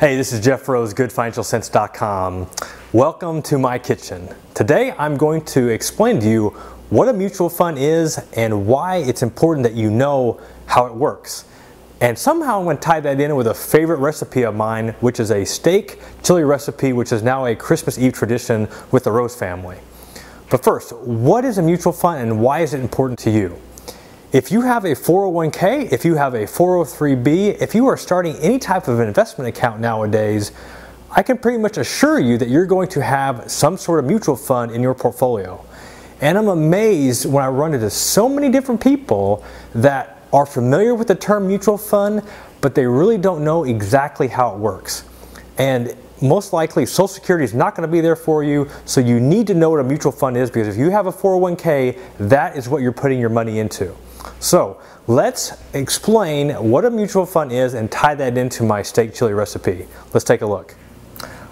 Hey, this is Jeff Rose, GoodFinancialCense.com. Welcome to my kitchen. Today I'm going to explain to you what a mutual fund is and why it's important that you know how it works. And somehow I'm going to tie that in with a favorite recipe of mine, which is a steak chili recipe, which is now a Christmas Eve tradition with the Rose family. But first, what is a mutual fund and why is it important to you? If you have a 401k, if you have a 403b, if you are starting any type of investment account nowadays, I can pretty much assure you that you're going to have some sort of mutual fund in your portfolio. And I'm amazed when I run into so many different people that are familiar with the term mutual fund, but they really don't know exactly how it works. And most likely Social Security is not going to be there for you, so you need to know what a mutual fund is, because if you have a 401k, that is what you're putting your money into. So let's explain what a mutual fund is and tie that into my steak chili recipe. Let's take a look.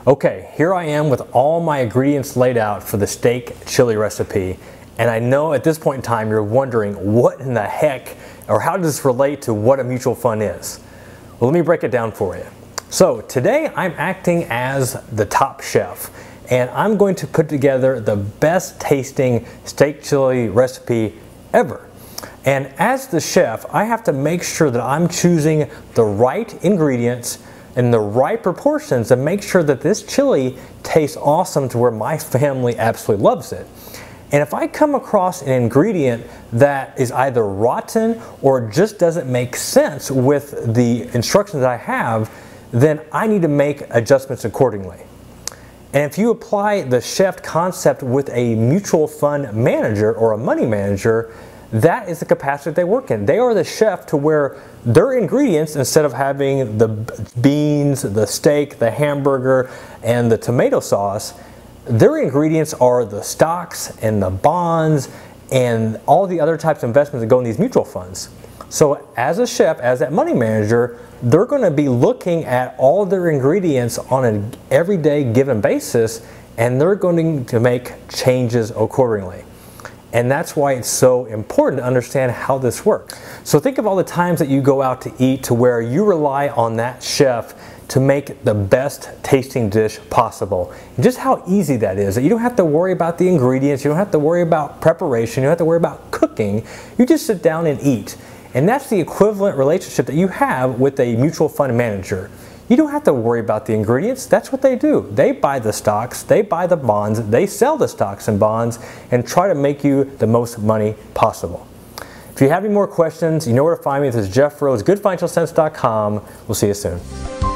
Okay, here I am with all my ingredients laid out for the steak chili recipe. And I know at this point in time you're wondering what in the heck, or how does this relate to what a mutual fund is? Well, let me break it down for you. So today I'm acting as the top chef, and I'm going to put together the best tasting steak chili recipe ever. And as the chef, I have to make sure that I'm choosing the right ingredients in the right proportions and make sure that this chili tastes awesome to where my family absolutely loves it. And if I come across an ingredient that is either rotten or just doesn't make sense with the instructions that I have, then I need to make adjustments accordingly. And if you apply the chef concept with a mutual fund manager or a money manager, that is the capacity they work in. They are the chef to where their ingredients, instead of having the beans, the steak, the hamburger, and the tomato sauce, their ingredients are the stocks and the bonds and all the other types of investments that go in these mutual funds. So as a chef, as that money manager, they're going to be looking at all their ingredients on an everyday given basis, and they're going to make changes accordingly. And that's why it's so important to understand how this works. So think of all the times that you go out to eat to where you rely on that chef to make the best tasting dish possible. And just how easy that is. That you don't have to worry about the ingredients, you don't have to worry about preparation, you don't have to worry about cooking. You just sit down and eat. And that's the equivalent relationship that you have with a mutual fund manager. You don't have to worry about the ingredients. That's what they do. They buy the stocks, they buy the bonds, they sell the stocks and bonds and try to make you the most money possible. If you have any more questions, you know where to find me. This is Jeff Rose, GoodFinancialCense.com. We'll see you soon.